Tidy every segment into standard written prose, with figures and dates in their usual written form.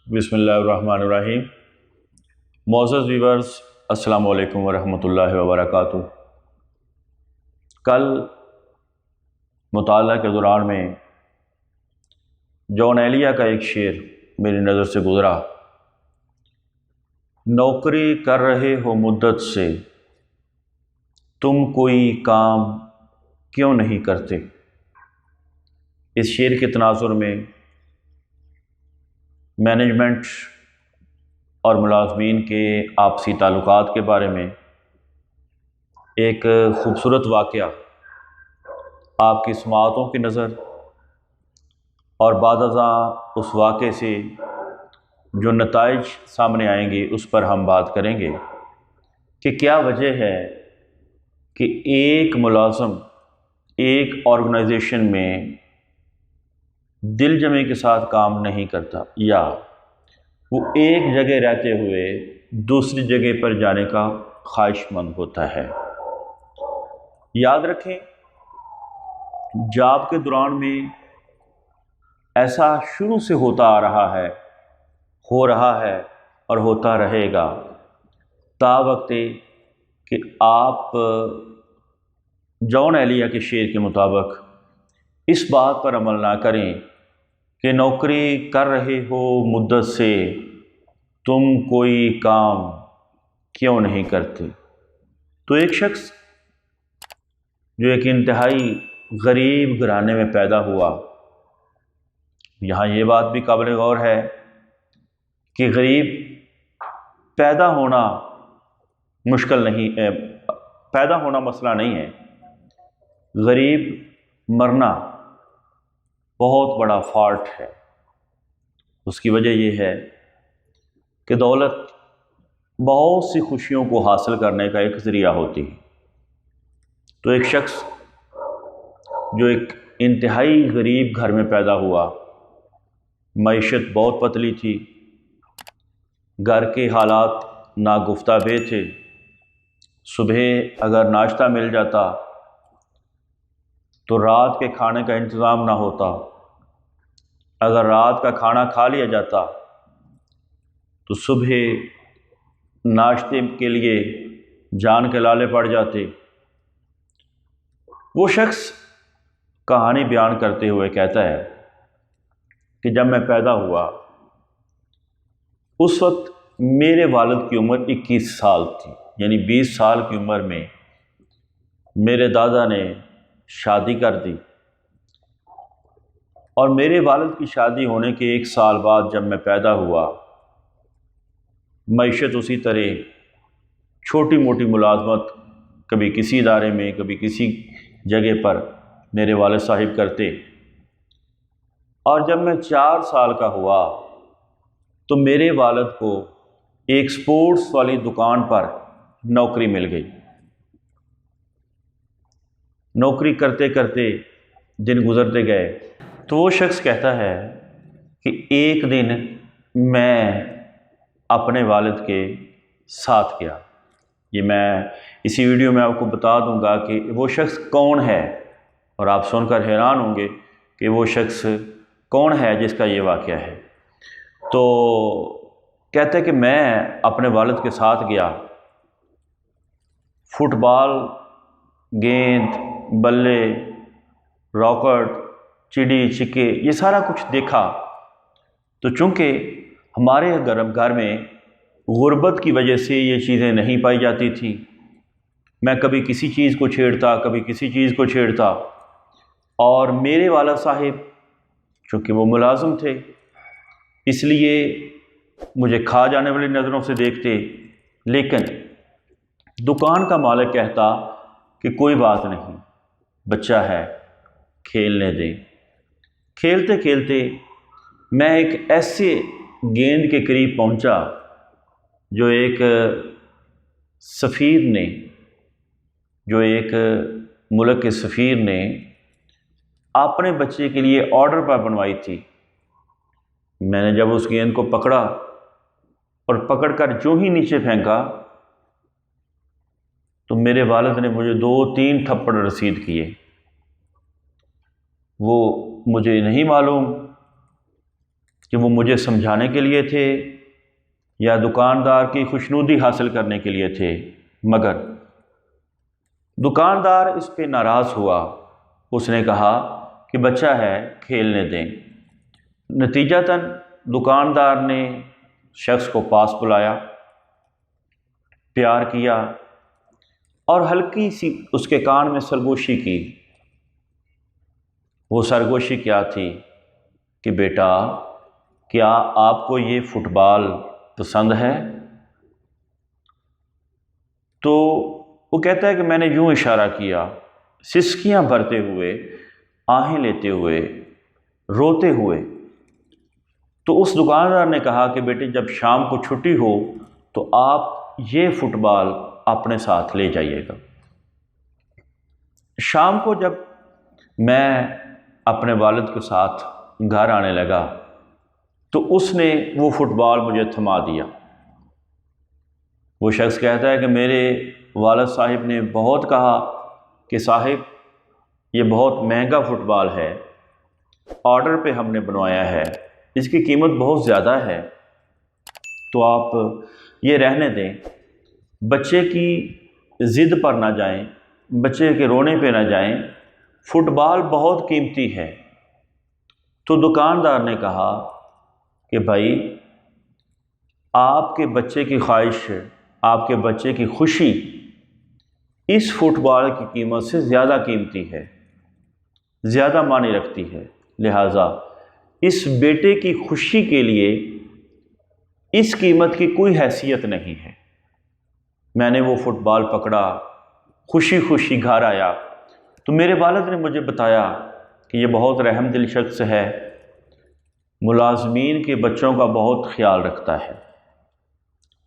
بسم اللہ الرحمن الرحیم۔ معزز ویورز، السلام علیکم ورحمۃ اللہ وبرکاتہ۔ کل مطالعہ کے دوران میں جون ایلیا کا ایک شعر میری نظر سے گزرا۔ نوکری کر رہے ہو مدت سے، تم کوئی کام کیوں نہیں کرتے؟ اس شعر کے تناظر میں مینجمنٹ اور ملازمین کے آپسی تعلقات کے بارے میں ایک خوبصورت واقعہ آپ کی سماعتوں کی نظر اور بعد ازاں اس واقعے سے جو نتائج سامنے آئیں گے اس پر ہم بات کریں گے کہ کیا وجہ ہے کہ ایک ملازم ایک آرگنائزیشن میں دل جمعی کے ساتھ کام نہیں کرتا، یا وہ ایک جگہ رہتے ہوئے دوسری جگہ پر جانے کا خواہش مند ہوتا ہے۔ یاد رکھیں، جاب کے دوران میں ایسا شروع سے ہوتا آ رہا ہے، ہو رہا ہے اور ہوتا رہے گا تا وقت کہ آپ جون ایلیا کے شعر کے مطابق اس بات پر عمل نہ کریں کہ نوکری کر رہے ہو مدت سے، تم کوئی کام کیوں نہیں کرتے۔ تو ایک شخص جو ایک انتہائی غریب گھرانے میں پیدا ہوا، یہاں یہ بات بھی قابل غور ہے کہ غریب پیدا ہونا مشکل نہیں ہے، پیدا ہونا مسئلہ نہیں ہے، غریب مرنا بہت بڑا فالٹ ہے۔ اس کی وجہ یہ ہے کہ دولت بہت سی خوشیوں کو حاصل کرنے کا ایک ذریعہ ہوتی ہے۔ تو ایک شخص جو ایک انتہائی غریب گھر میں پیدا ہوا، معیشت بہت پتلی تھی، گھر کے حالات ناگفتہ بے تھے، صبح اگر ناشتہ مل جاتا تو رات کے کھانے کا انتظام نہ ہوتا، اگر رات کا کھانا کھا لیا جاتا تو صبح ناشتے کے لیے جان کے لالے پڑ جاتے۔ وہ شخص کہانی بیان کرتے ہوئے کہتا ہے کہ جب میں پیدا ہوا اس وقت میرے والد کی عمر 21 سال تھی، یعنی 20 سال کی عمر میں میرے دادا نے شادی کر دی، اور میرے والد کی شادی ہونے کے 1 سال بعد جب میں پیدا ہوا، معیشت اسی طرح چھوٹی موٹی ملازمت کبھی کسی ادارے میں کبھی کسی جگہ پر میرے والد صاحب کرتے، اور جب میں 4 سال کا ہوا تو میرے والد کو ایک سپورٹس والی دکان پر نوکری مل گئی۔ نوکری کرتے کرتے دن گزرتے گئے تو وہ شخص کہتا ہے کہ ایک دن میں اپنے والد کے ساتھ گیا۔ یہ میں اسی ویڈیو میں آپ کو بتا دوں گا کہ وہ شخص کون ہے، اور آپ سن کر حیران ہوں گے کہ وہ شخص کون ہے جس کا یہ واقعہ ہے۔ تو کہتے کہ میں اپنے والد کے ساتھ گیا، فٹ بال، گیند، بلے، راکٹ، چڑی چھکے، یہ سارا کچھ دیکھا۔ تو چونکہ ہمارے گھر میں غربت کی وجہ سے یہ چیزیں نہیں پائی جاتی تھی، میں کبھی کسی چیز کو چھیڑتا کبھی کسی چیز کو چھیڑتا، اور میرے والد صاحب چونکہ وہ ملازم تھے اس لیے مجھے کھا جانے والی نظروں سے دیکھتے، لیکن دکان کا مالک کہتا کہ کوئی بات نہیں، بچہ ہے، کھیلنے دیں۔ کھیلتے کھیلتے میں ایک ایسے گیند کے قریب پہنچا جو ایک سفیر نے، جو ایک ملک کے سفیر نے اپنے بچے کے لیے آرڈر پر بنوائی تھی۔ میں نے جب اس گیند کو پکڑا اور پکڑ کر جو ہی نیچے پھینکا تو میرے والد نے مجھے 2-3 تھپڑ رسید کیے۔ وہ مجھے نہیں معلوم کہ وہ مجھے سمجھانے کے لیے تھے یا دکاندار کی خوشنودی حاصل کرنے کے لیے تھے، مگر دکاندار اس پہ ناراض ہوا۔ اس نے کہا کہ بچہ ہے، کھیلنے دیں۔ نتیجتاً دکاندار نے شخص کو پاس بلایا، پیار کیا اور ہلکی سی اس کے کان میں سرگوشی کی۔ وہ سرگوشی کیا تھی کہ بیٹا، کیا آپ کو یہ فٹ بال پسند ہے؟ تو وہ کہتا ہے کہ میں نے یوں اشارہ کیا، سسکیاں بھرتے ہوئے، آہیں لیتے ہوئے، روتے ہوئے۔ تو اس دکاندار نے کہا کہ بیٹے، جب شام کو چھٹی ہو تو آپ یہ فٹ بال اپنے ساتھ لے جائیے گا۔ شام کو جب میں اپنے والد کے ساتھ گھر آنے لگا تو اس نے وہ فٹ بال مجھے تھما دیا۔ وہ شخص کہتا ہے کہ میرے والد صاحب نے بہت کہا کہ صاحب یہ بہت مہنگا فٹ بال ہے، آرڈر پہ ہم نے بنوایا ہے، اس کی قیمت بہت زیادہ ہے، تو آپ یہ رہنے دیں، بچے کی ضد پر نہ جائیں، بچے کے رونے پہ نہ جائیں، فٹ بال بہت قیمتی ہے۔ تو دکاندار نے کہا کہ بھائی، آپ کے بچے کی خواہش، آپ کے بچے کی خوشی اس فٹ بال کی قیمت سے زیادہ قیمتی ہے، زیادہ معنی رکھتی ہے، لہٰذا اس بیٹے کی خوشی کے لیے اس قیمت کی کوئی حیثیت نہیں ہے۔ میں نے وہ فٹ بال پکڑا، خوشی خوشی گھر آیا تو میرے والد نے مجھے بتایا کہ یہ بہت رحم دل شخص ہے، ملازمین کے بچوں کا بہت خیال رکھتا ہے۔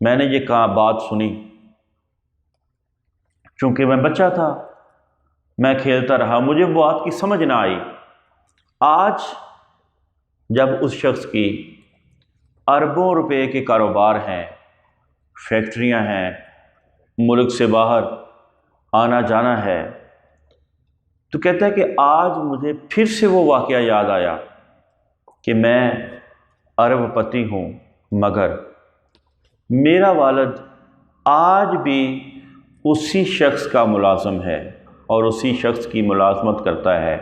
میں نے یہ بات سنی، چونکہ میں بچہ تھا، میں کھیلتا رہا، مجھے وہ بات کی سمجھ نہ آئی۔ آج جب اس شخص کی اربوں روپے کے کاروبار ہیں، فیکٹریاں ہیں، ملک سے باہر آنا جانا ہے، تو کہتا ہے کہ آج مجھے پھر سے وہ واقعہ یاد آیا کہ میں ارب پتی ہوں، مگر میرا والد آج بھی اسی شخص کا ملازم ہے اور اسی شخص کی ملازمت کرتا ہے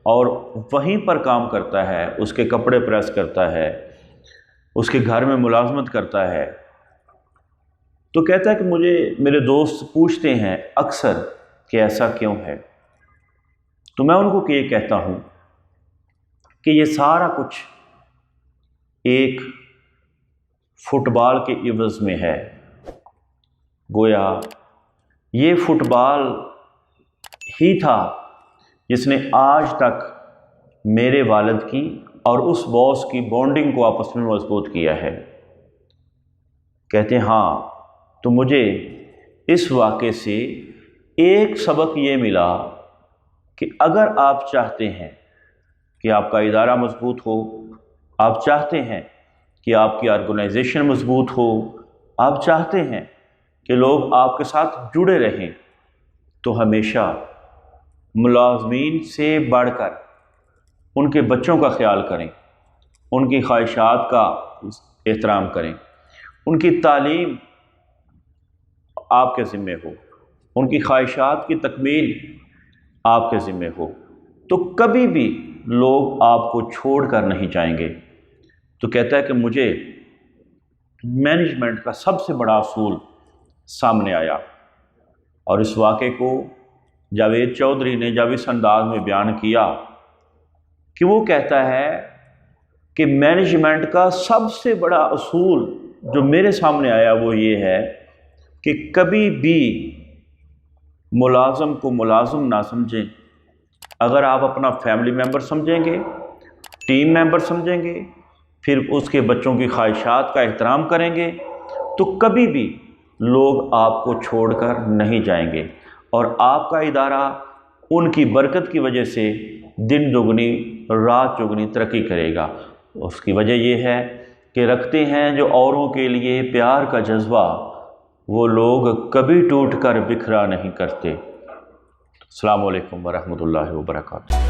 اور وہیں پر کام کرتا ہے، اس کے کپڑے پریس کرتا ہے، اس کے گھر میں ملازمت کرتا ہے۔ تو کہتا ہے کہ مجھے میرے دوست پوچھتے ہیں اکثر کہ ایسا کیوں ہے، تو میں ان کو یہ کہتا ہوں کہ یہ سارا کچھ ایک فٹ بال کے عوض میں ہے۔ گویا یہ فٹ بال ہی تھا جس نے آج تک میرے والد کی اور اس باس کی بانڈنگ کو آپس میں مضبوط کیا ہے۔ کہتے ہیں ہاں، تو مجھے اس واقعے سے ایک سبق یہ ملا کہ اگر آپ چاہتے ہیں کہ آپ کا ادارہ مضبوط ہو، آپ چاہتے ہیں کہ آپ کی آرگنائزیشن مضبوط ہو، آپ چاہتے ہیں کہ لوگ آپ کے ساتھ جڑے رہیں، تو ہمیشہ ملازمین سے بڑھ کر ان کے بچوں کا خیال کریں، ان کی خواہشات کا احترام کریں، ان کی تعلیم آپ کے ذمہ ہو، ان کی خواہشات کی تکمیل آپ کے ذمہ ہو، تو کبھی بھی لوگ آپ کو چھوڑ کر نہیں جائیں گے۔ تو کہتا ہے کہ مجھے مینجمنٹ کا سب سے بڑا اصول سامنے آیا، اور اس واقعے کو جاوید چودھری نے جب اس انداز میں بیان کیا کہ وہ کہتا ہے کہ مینجمنٹ کا سب سے بڑا اصول جو میرے سامنے آیا وہ یہ ہے کہ کبھی بھی ملازم کو ملازم نہ سمجھیں۔ اگر آپ اپنا فیملی ممبر سمجھیں گے، ٹیم ممبر سمجھیں گے، پھر اس کے بچوں کی خواہشات کا احترام کریں گے، تو کبھی بھی لوگ آپ کو چھوڑ کر نہیں جائیں گے، اور آپ کا ادارہ ان کی برکت کی وجہ سے دن دگنی رات چگنی ترقی کرے گا۔ اس کی وجہ یہ ہے کہ رکھتے ہیں جو اوروں کے لیے پیار کا جذبہ، وہ لوگ کبھی ٹوٹ کر بکھرا نہیں کرتے۔ السلام علیکم ورحمۃ اللہ وبرکاتہ۔